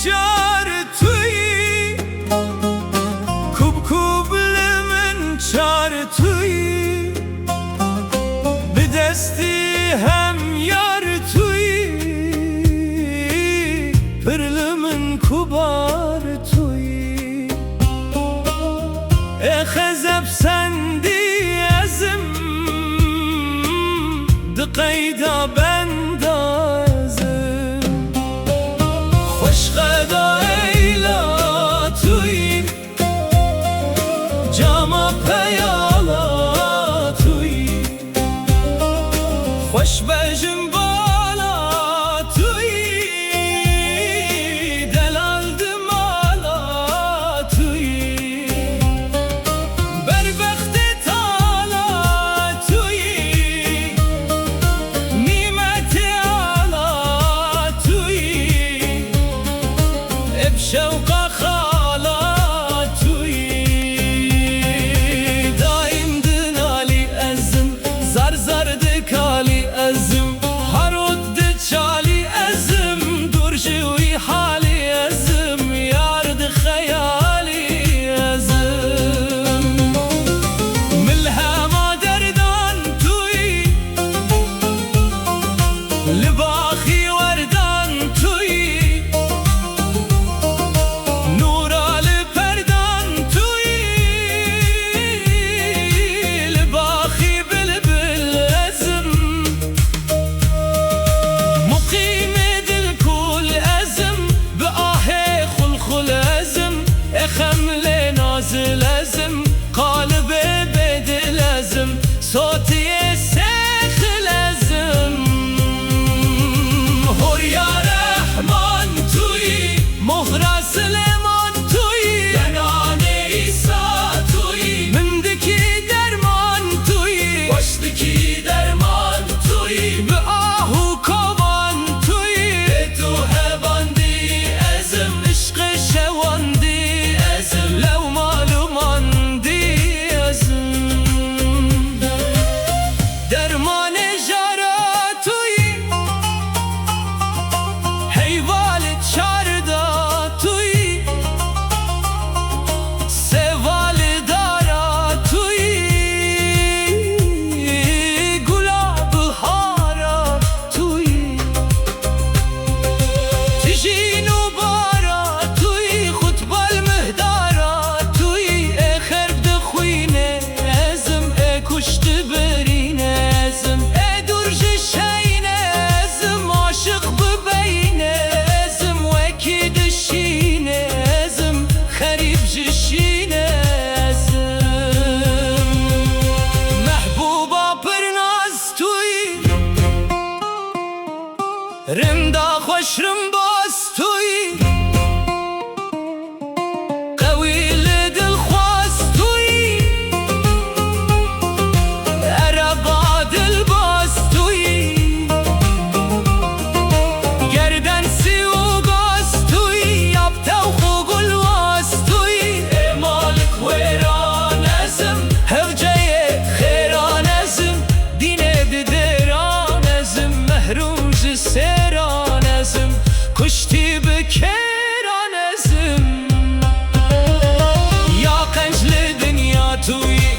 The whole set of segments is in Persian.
جار تویی، کوب کوب من چار تویی، به دستی هم یار تویی، پرل من کوبار تویی. خزب سندی ازم دقیدا بندازم، خوش قدا ایلا تویی، جاما پیالا تویی، خوش بجم بالا تویی، دلال دمالا تویی، بربخت تالا تویی، نیمت آلا تویی، بشوق خالا تویی، دایم دنالی ازم، زر زر دکالی ازم، هرود چالی ازم، درجوی حالی ازم، یارد خیالی ازم، ملهما دردان تویی، لباخی وردان تویی، نورال پردان تویی، لباخی بلبل ازم، مقیم دل کل ازم، به آه خلخل ازم، خمل نازل ازم، قالب بدل ازم، صوتی سخل ازم، هوریا رحمان تویی، مهرا سلیمان تویی، دنان ایسا تویی، مندکی درمان تویی، وشتکی درمان تویی، به آهو کوبان تویی، به تو هباندی ازم، عشق شواندی ازم، لو مالو ماندی ازم، درمان جارا تویی، حیوال چاردا تویی، سوال دارا تویی، گلاب هارا تویی، تجین و بارا تویی، خطب المهدارا تویی، خرب دخوینه ازم، کشت برینه ازم، درج شینه ازم، عاشق ببینه ازم، وکی دشینه ازم، خریب جشینه ازم، محبوبا پرناز تویی، رندا خوش رنباز تویی، قوی دلخواز تویی، عربا دلباز تویی، گردن سی و گاز تویی، یابتوخ و گلواز تویی، مالک ویران ازم، هوجه خیران ازم، دین دران ازم، مهروز سیران ازم، کشتی بکران ازم، یا قنجل دنیا تویی،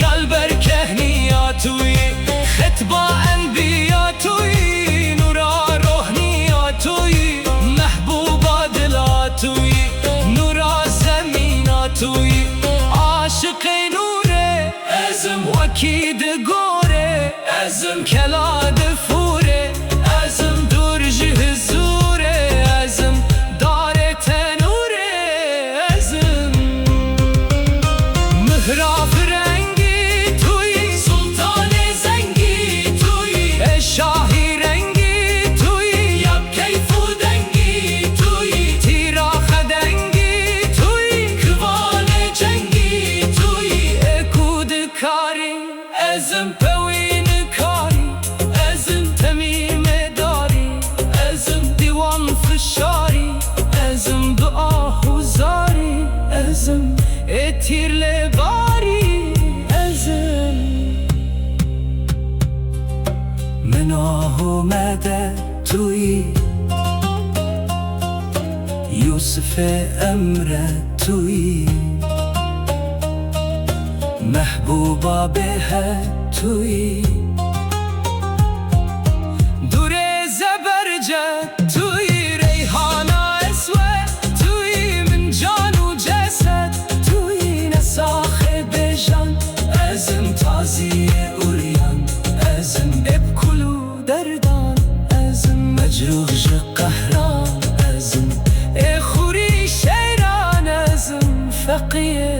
یا البرکهنیا تویی، خطبا انبیا تویی، نورا روحنیا تویی، محبوبا دلا تویی، نورا زمینا تویی، عاشق نوره ازم، وکید گوره ازم، کلاد فوره ازم، درج حضوره ازم، دار تنوره ازم، مهراب رنگی تویی، سلطان زنگی تویی، شاهی رنگی تویی، یب کیف و دنگی تویی، تیرا خدنگی تویی، کوان جنگی تویی، کود کاری ازم، پوین کاری ازم، تمیم داری ازم، دیوان فشاری ازم، دعا زاری ازم، تیر لباری ازم، من آمده تویی، يوسف أمره توی محبوبا بها توی دور زبرجد توی ریحانه اسود توی من جان و جسد توی نساخ بجان ازم تازی اوریان ازم ابکلو دردان ازم مجروح قهران ازم اخوری شیران ازم فقیه